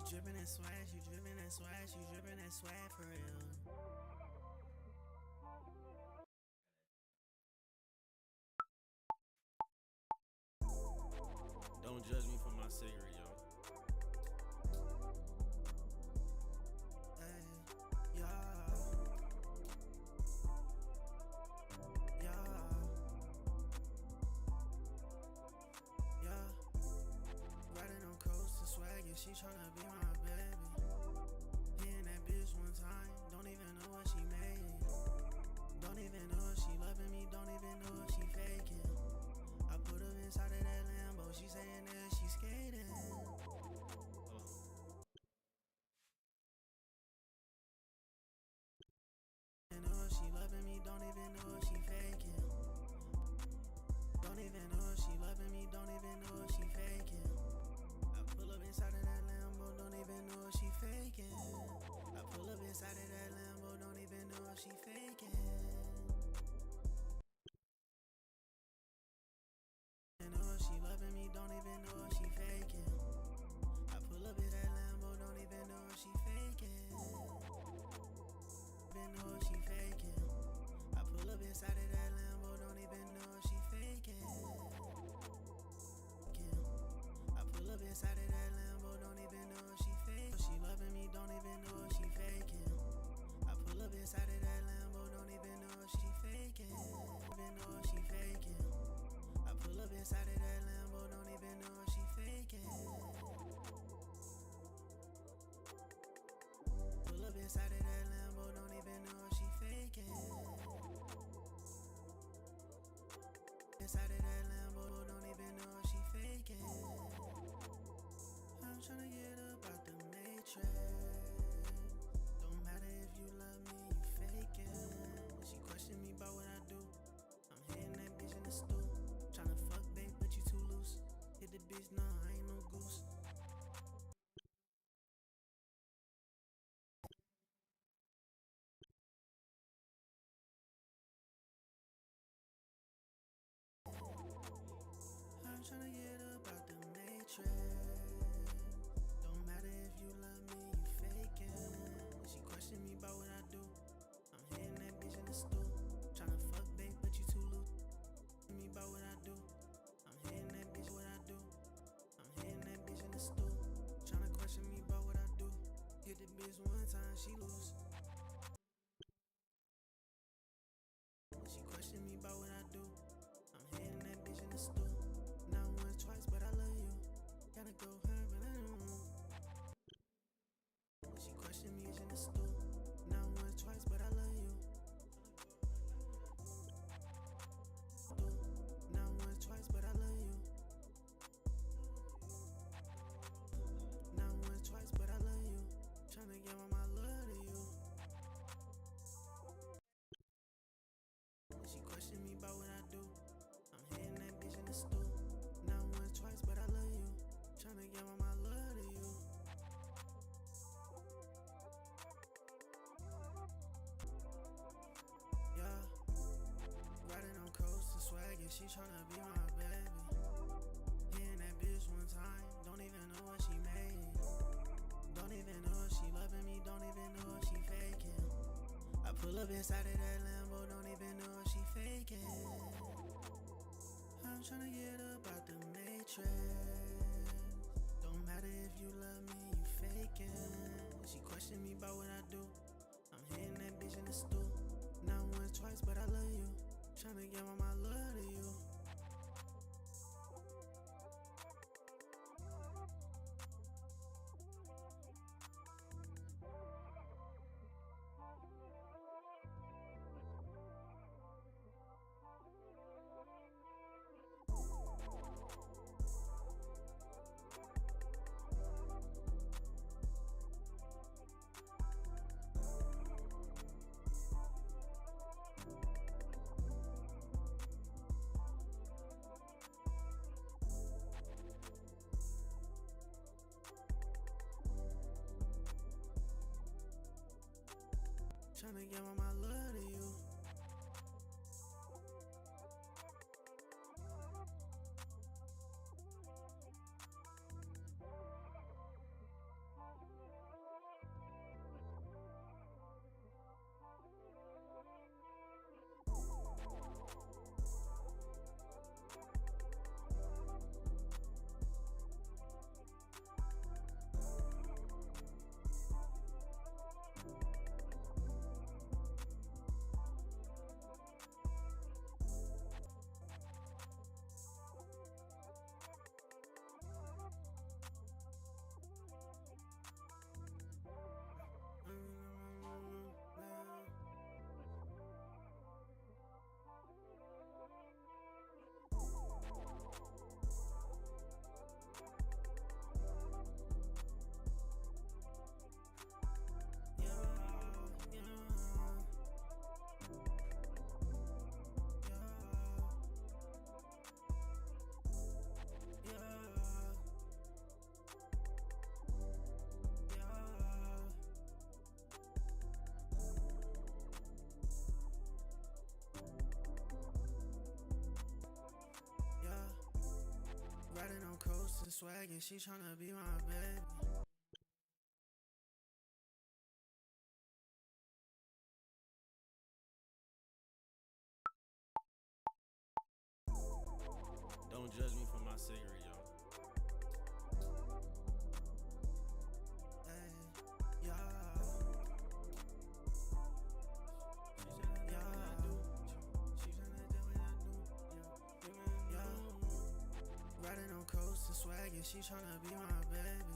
drippin' that swag, she drippin' that swag, she drippin' that swag for real. Don't judge me for my cigarette, yo. Hey, yeah. Yeah. Yeah. Riding on coast to swag and she tryna be my baby. Hitting that bitch one time, don't even know what she made. Don't even know if she loving me, don't even know if she faking. I put her inside of that Lambo, she saying that she skating. Don't know if she loving me, don't even know if she faking. Don't even know if she loving me, don't even know if she faking. I pull up inside of that Lambo, don't even know if she faking. I pull up inside of that Lambo, don't even know if she faking. She loving me, don't even know if she faking. I pull up in that Lambo, don't even know if she faking. Don't know if she faking. I pull up inside of that Lambo, don't even know if she faking. I pull up inside of that Lambo, don't even know if she faking. She loving me, don't even know if she faking. I pull up inside of that Lambo, don't even know if she faking. Don't even know if she faking. I pull up inside of that Lambo, don't even know if she faking. Pull up inside of that Lambo, don't even know if she faking. Inside of that Lambo, don't even know if she faking. I'm tryna get up out the matrix. Don't matter if you love me, you faking. She question me about what I do. I'm hitting that bitch in the stool. Tryna fuck, babe, but you too loose. Hit the bitch, nah, I ain't no goose. I'm tryna get up out the matrix. Don't matter if you love me, you faking. She question me about what I do. I'm hitting that bitch in the stool. Tryna fuck, babe, but you too loose. Me about what I do. I'm hitting that bitch what I do. I'm hitting that bitch in the stool. Tryna question me about what I do. Hit the bitch one time, she lose. She question me about what I do. I'm hitting that bitch in the stool. Not once, twice, but I love you. Gotta go hard, but I don't know. She question me in the stool. Not once, twice, but I love you. Not once, twice, but I love you. Not once, twice, but I love you. Tryna give all my love to you. She question me about what I do. I'm hitting that bitch in the stool. Not once, twice, but I love you. Tryna give all my love to you. Yeah. Riding on coast to swag and she tryna be my baby. Hitting that bitch one time, don't even know what she made. Don't even know if she loving me, don't even know if she faking. I pull up inside of that Lambo, don't even know if she faking. I'm tryna get up out the matrix. Don't matter if you love me, you faking. She question me about what I do. I'm hitting that bitch in the stool. Not once, twice, but I love you. Tryna give all my love to you. Tryna give all my love to you. swag and she tryna be my baby. Don't judge me for my cigarette, yo. Hey, yeah. She tryna do what I do. Yeah. Riding on coast and swag and she tryna be my baby.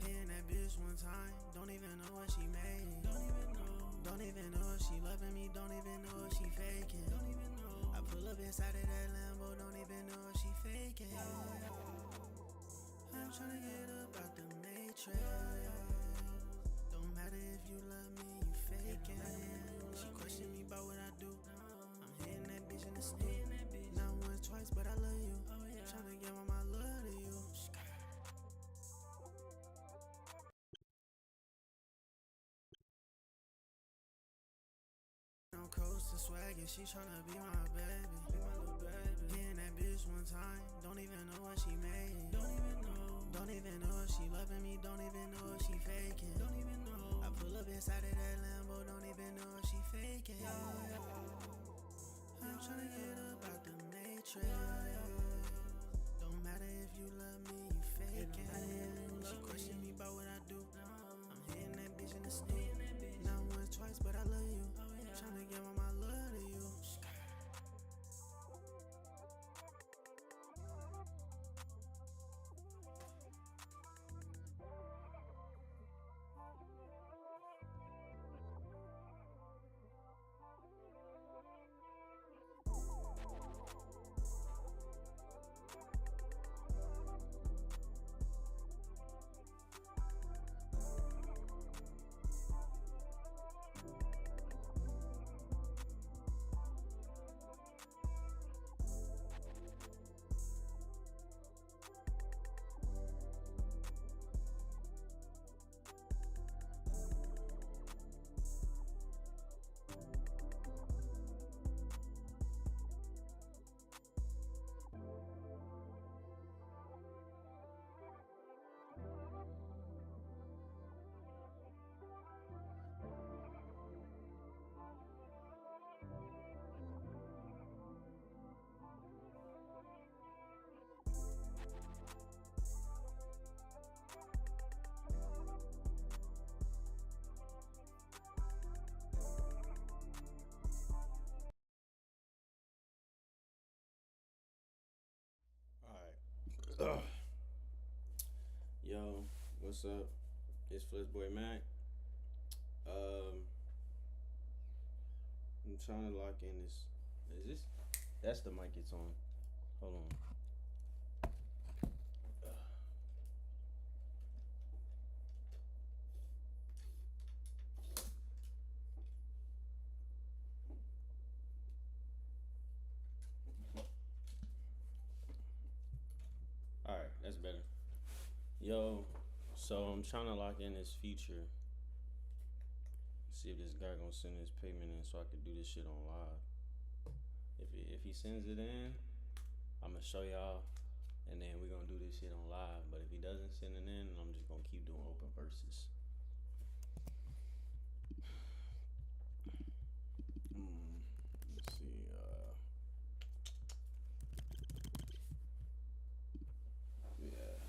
Hitting that bitch one time, don't even know what she made. Don't even know if she loving me, don't even know if she faking. I pull up inside of that Lambo, don't even know if she faking. I'm tryna get up out the matrix. Don't matter if you love me, you faking. She question me about what I do. I'm hitting that bitch in the snoot. Not once, twice, but I love you. Tryna give all my love to you. On coast and swag and she tryna be my baby. Hitting that bitch one time, don't even know what she made. Don't even know if she loving me, don't even know if she faking. I pull up inside of that Lambo, don't even know if she faking. I'm tryna get up out the matrix. Don't matter if you love me, you faking. She question me about what I do. I'm hitting that bitch in the snoot. Not once, twice, but I love you. Tryna give all my love to you. Alright. Yo, what's up? It's Flexboymax. I'm trying to lock in this. Is this? That's the mic it's on. Hold on. Alright, that's better. Yo, so I'm trying to lock in this feature. See if this guy gonna send his payment in so I can do this shit on live. If he sends it in, I'm gonna show y'all, and then we're gonna do this shit on live. But if he doesn't send it in, I'm just gonna keep doing open verses. Let's see. Yeah.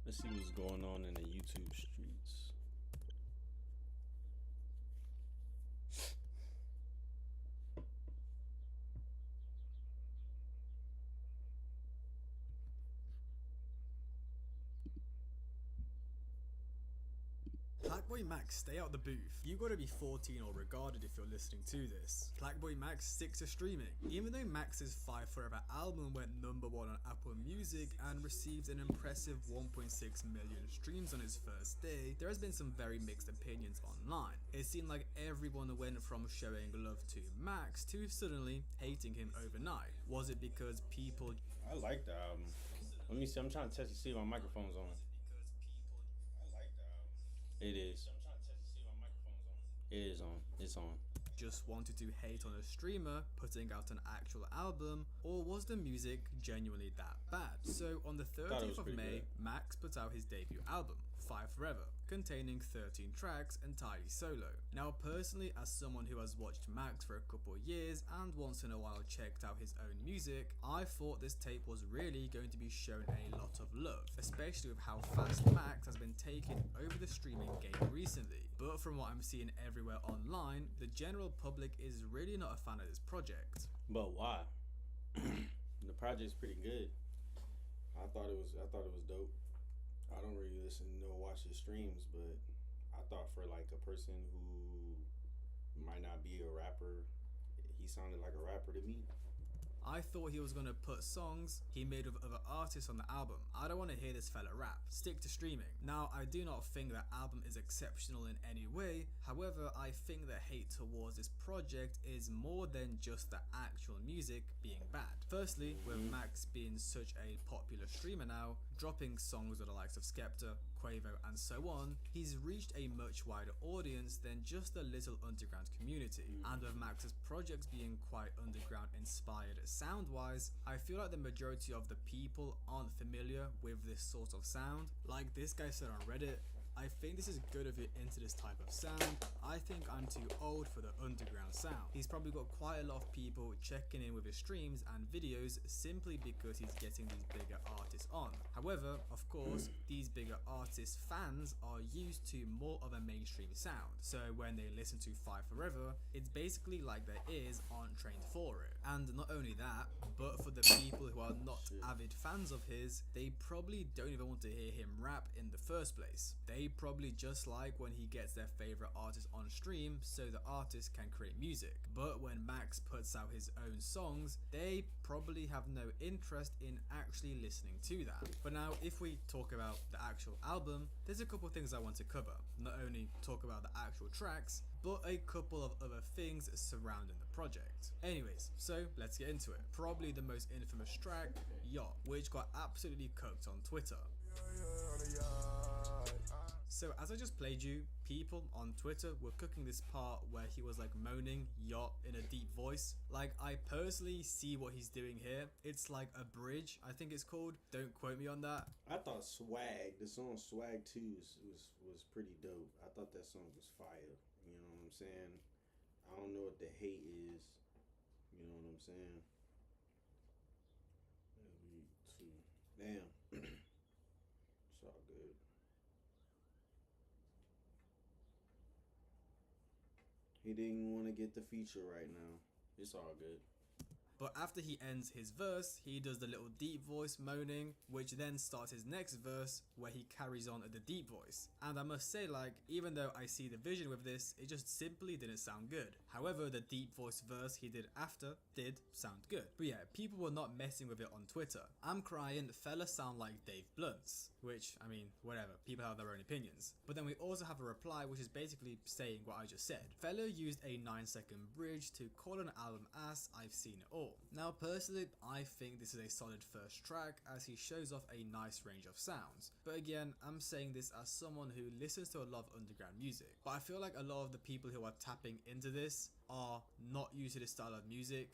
Let's see what's going on in the YouTube streets. Plaqueboymax, stay out the booth. You gotta be 14 or regarded if you're listening to this. Plaqueboymax sticks to streaming. Even though Max's 5 Forever album went #1 on Apple Music and received an impressive 1.6 million streams on its first day, there has been some very mixed opinions online. It seemed like everyone went from showing love to Max to suddenly hating him overnight. Was it because people... I like the album. Let me see. I'm trying to test to see if my microphone's on. It is. It is on. It's on. Just wanted to hate on a streamer putting out an actual album, or was the music genuinely that bad? So on the 30th of May, good. Max put out his debut album, 5 Forever, containing 13 tracks entirely solo. Now personally, as someone who has watched Max for a couple of years and once in a while checked out his own music, I thought this tape was really going to be shown a lot of love, especially with how fast Max has been taken over the streaming game recently. But from what I'm seeing everywhere online, the general public is really not a fan of this project. But why? The project's pretty good. I thought it was dope. I don't really listen nor watch his streams, but I thought for like a person who might not be a rapper, he sounded like a rapper to me. I thought he was going to put songs he made with other artists on the album. I don't want to hear this fella rap. Stick to streaming. Now, I do not think that album is exceptional in any way. However, I think the hate towards this project is more than just the actual music being bad. Firstly, with Max being such a popular streamer now, dropping songs with the likes of Skepta, Quavo and so on, he's reached a much wider audience than just the little underground community. And with Max's projects being quite underground inspired sound wise, I feel like the majority of the people aren't familiar with this sort of sound. Like this guy said on Reddit, I think this is good if you're into this type of sound. I think I'm too old for the underground sound. He's probably got quite a lot of people checking in with his streams and videos simply because he's getting these bigger artists on. However, of course, these bigger artists' fans are used to more of a mainstream sound. So when they listen to 5 Forever, it's basically like their ears aren't trained for it. And not only that, but for the people who are not avid fans of his, they probably don't even want to hear him rap in the first place. They probably just like when he gets their favorite artist on stream so the artist can create music. But when Max puts out his own songs, they probably have no interest in actually listening to that. But now if we talk about the actual album, there's a couple things I want to cover. Not only talk about the actual tracks, but a couple of other things surrounding the project. Anyways, so let's get into it. Probably the most infamous track, Yacht, which got absolutely cooked on Twitter. So as I just played you, people on Twitter were cooking this part where he was like moaning yacht in a deep voice. Like I personally see what he's doing here. It's like a bridge, I think it's called. Don't quote me on that. I thought Swag, the song Swag 2 was pretty dope. I thought that song was fire. You know what I'm saying? I don't know what the hate is. You know what I'm saying? Damn. It's all good. He didn't want to get the feature right now. It's all good. But after he ends his verse, he does the little deep voice moaning, which then starts his next verse where he carries on at the deep voice. And I must say, like, even though I see the vision with this, it just simply didn't sound good. However, the deep voice verse he did after did sound good. But yeah, people were not messing with it on Twitter. I'm crying, fella sound like Dave Blunts, which, I mean, whatever, people have their own opinions. But then we also have a reply which is basically saying what I just said. Fella used a 9-second bridge to call an album ass, I've seen it all. Now personally, I think this is a solid first track as he shows off a nice range of sounds. But again, I'm saying this as someone who listens to a lot of underground music. But I feel like a lot of the people who are tapping into this are not used to this style of music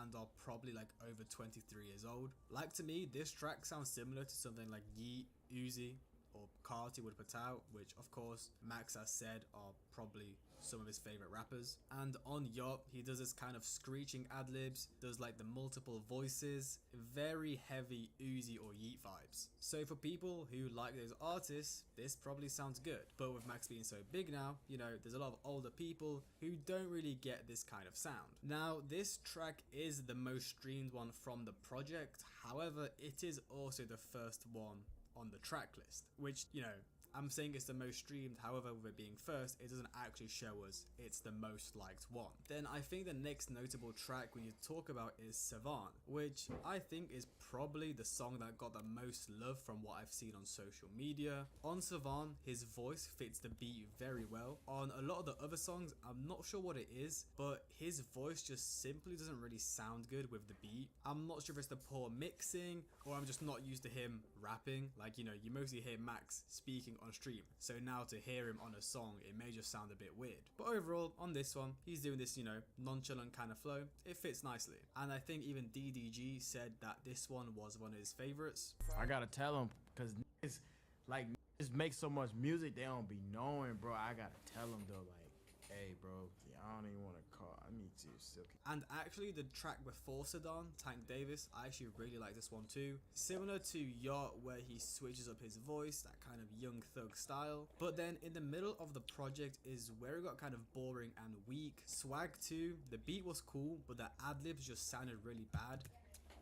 and are probably like over 23 years old. Like to me, this track sounds similar to something like Yeet, Uzi, or Carti would put out, which of course Max has said are probably some of his favorite rappers. And on Yacht, he does this kind of screeching ad-libs, does like the multiple voices, very heavy Uzi or Yeet vibes. So for people who like those artists, this probably sounds good. But with Max being so big now, you know, there's a lot of older people who don't really get this kind of sound. Now, this track is the most streamed one from the project. However, it is also the first one on the track list, which, you know, I'm saying it's the most streamed, however with it being first, it doesn't actually show us it's the most liked one. Then I think the next notable track we need to talk about is Savant, which I think is probably the song that got the most love from what I've seen on social media. On Savant, his voice fits the beat very well. On a lot of the other songs, I'm not sure what it is, but his voice just simply doesn't really sound good with the beat. I'm not sure if it's the poor mixing or I'm just not used to him rapping. Like, you know, you mostly hear Max speaking on stream, so now to hear him on a song, it may just sound a bit weird. But overall, on this one, he's doing this, you know, nonchalant kind of flow. It fits nicely. And I think even DDG said that this one was one of his favorites. I gotta tell him, cause niggas, like, niggas make so much music they don't be knowing, bro. I gotta tell him though, like, hey, bro, I don't even want to call. I need to silky. And actually, the track before Sedan, Tank Davis, I actually really like this one too. Similar to Yacht, where he switches up his voice, that kind of young thug style. But then in the middle of the project is where it got kind of boring and weak. Swag 2, the beat was cool, but the ad-libs just sounded really bad.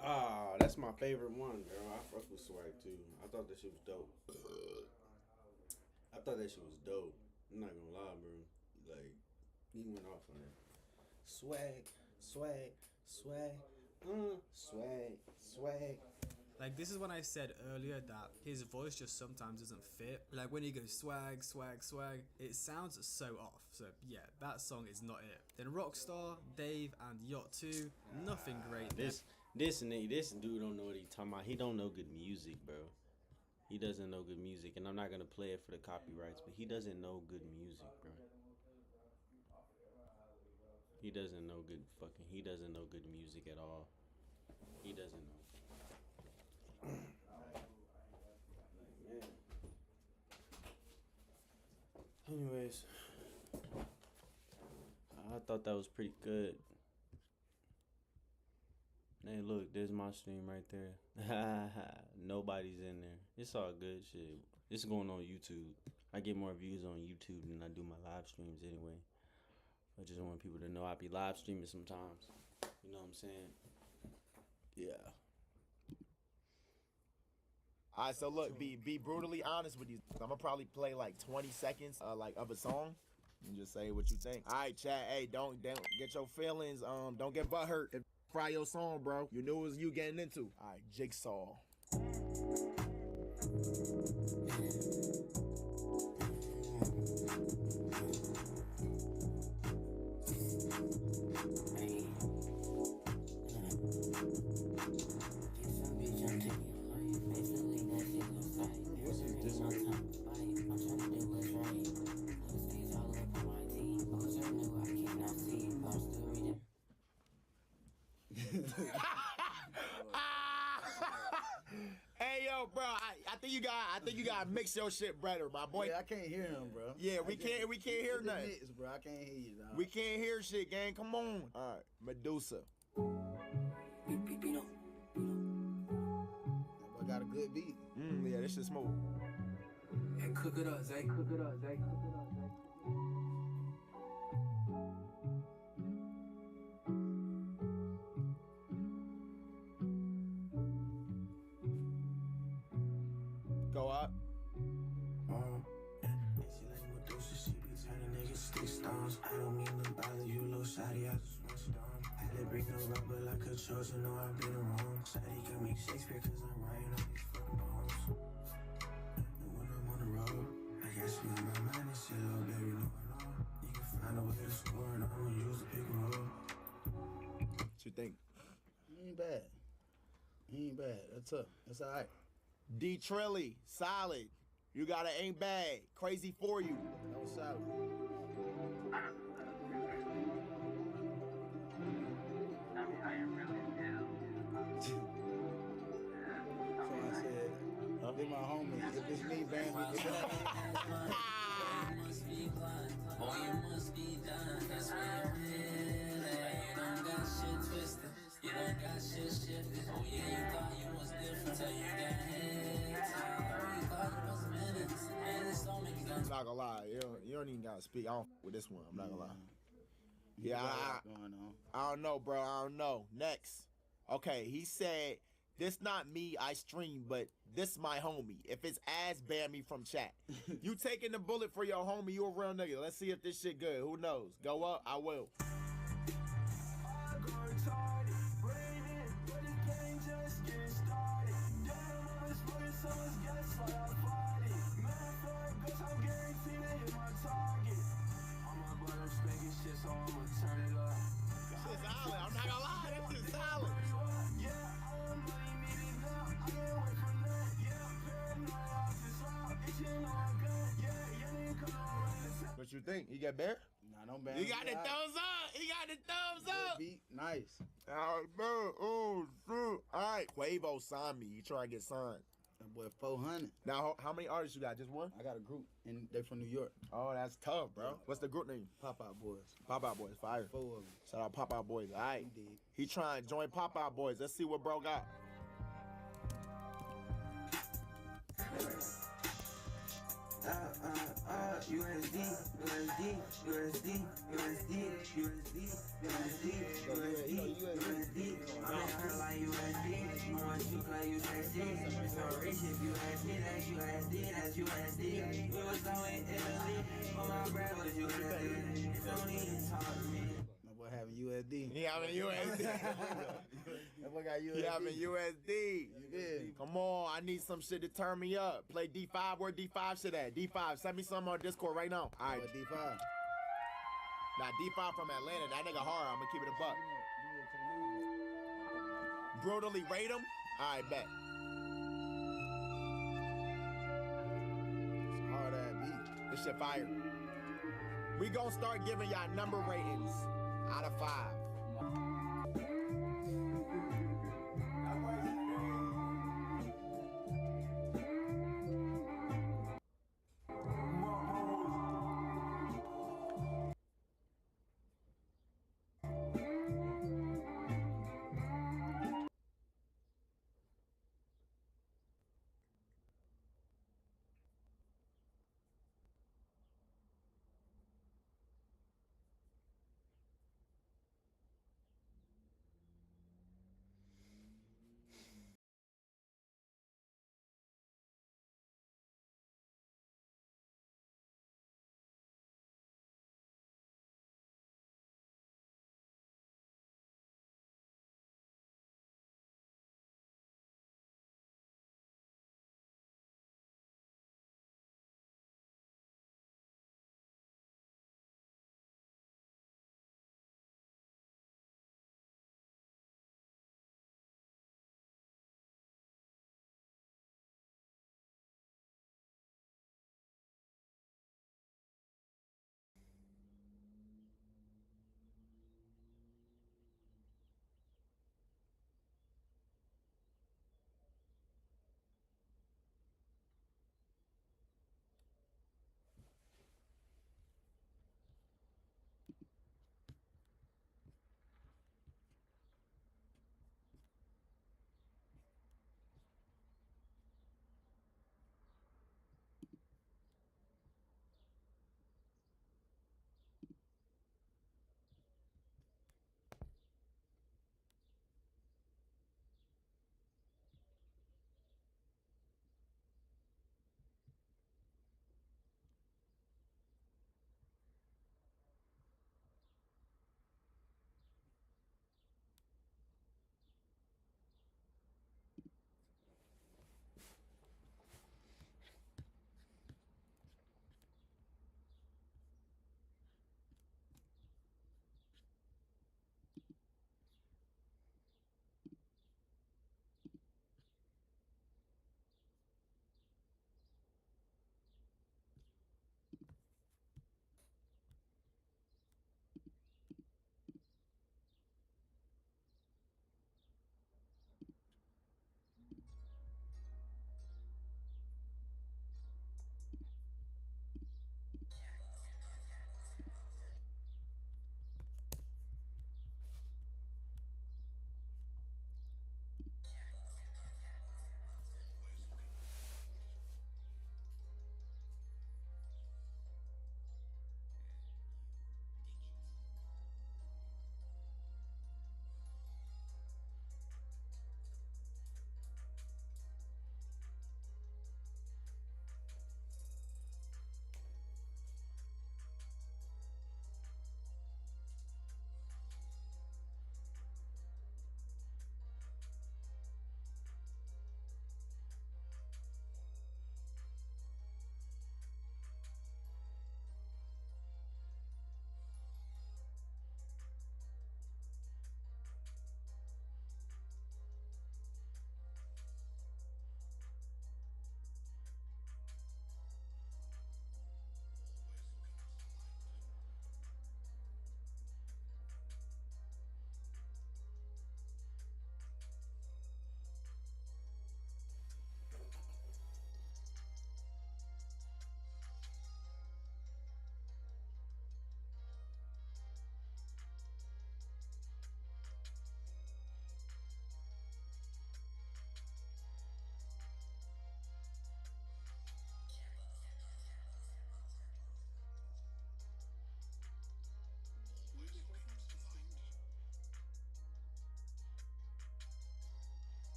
Ah, that's my favorite one, bro. I fuck with Swag too. I thought that shit was dope. I thought that shit was dope. I'm not gonna lie, bro. Like, he went off on it. Swag, swag, swag, swag, swag. Like, this is when I said earlier that his voice just sometimes doesn't fit. Like, when he goes swag, swag, swag, it sounds so off. So yeah, that song is not it. Then Rockstar, Dave, and Yacht 2, nothing great. This dude don't know what he talking about. He don't know good music, bro. He doesn't know good music, and I'm not gonna play it for the copyrights, but he doesn't know good music, bro. He doesn't know good music at all. He doesn't know. Man. Anyways, I thought that was pretty good. Hey, look, there's my stream right there. Nobody's in there. It's all good shit. It's going on YouTube. I get more views on YouTube than I do my live streams anyway. I just want people to know I be live streaming sometimes. You know what I'm saying? Yeah. All right, so look, be brutally honest with you. I'm gonna probably play like 20 seconds like of a song and just say what you think. All right, chat. Hey, don't get your feelings. Don't get butthurt. If fry your song, bro. You knew it was you getting into. All right, Jigsaw. Hey yo, bro, I think you gotta mix your shit better, my boy. Yeah, I can't hear him, bro. Yeah, we can't hear nothing. Mix, bro. I can't hear you, dog. We can't hear shit, gang. Come on. All right, Medusa. That boy got a good beat. Yeah, this shit smooth. Hey, cook it up, Zay. Cook it up, Zay. Cook it up, Zay. Go up. She like Medusa, she be turning niggas stick stones. I don't mean to bother you, little shawty, I just want you down. Had to bring no rubber like a Trojan, know I've been wrong. Shawty can make Shakespeare cause I'm writing all these fucking poems. And when I'm on the road, I got you in my mind and shit, little baby, no I know. You can find a way to score and I'ma use the pick and roll. What you think? He ain't bad. He ain't bad. That's up. That's all right. D Trilly, solid. You got it, ain't bad. Crazy for you. That was solid. So I said, they my homies. If it's me, bang, if it ain't Boy, you must be done. That's why you're here. You don't got shit twisted. You don't got shit shifted. Oh yeah, you thought you was different till you got hit. You thought you was minutes. Man, this don't make sense. I'm not gonna lie. You don't even gotta speak. I don't f with this one. I'm not gonna lie. Yeah, got a lot going on. I don't know, bro. I don't know. Next. Okay, he said This not me, I stream, but this my homie. If it's ass, ban me from chat. You taking the bullet for your homie, you a real nigga. Let's see if this shit good. Who knows? Go up, I will. Shit's solid. I'm not gonna lie, this is solid. What you think? He got bear? Nah, don't ban He him. got the thumbs up. He got the thumbs up. Beat, nice. All right, bro. Oh, shoot. All right, Quavo signed me. He trying to get signed. That boy 400. Now, how many artists you got? Just one? I got a group, and they from New York. Oh, that's tough, bro. What's the group name? Pop Out Boys. Pop Out Boys, fire. 4 of them. Shout out Pop Out Boys. All right. He did. He trying to join Pop Out Boys. Let's see what bro got. USD, USD, USD, USD, USD, USD, USD. I'm in her like USD. I want you like USD. So rich if USD, that's USD, that's USD. We was out in Italy, but my bread was USD. Don't even talk to me. My boy having USD. He having USD. That boy got USD. He having USD. You did. Come on, I need some shit to turn me up. Play D5. Where D5 shit at? D5, send me some on Discord right now. All right. Boy, D5. Now, D5 from Atlanta. That nigga hard. I'm going to keep it a buck. Brutally rate him? All right, bet. It's hard ass beat. This shit fire. We gonna start giving y'all number ratings out of 5.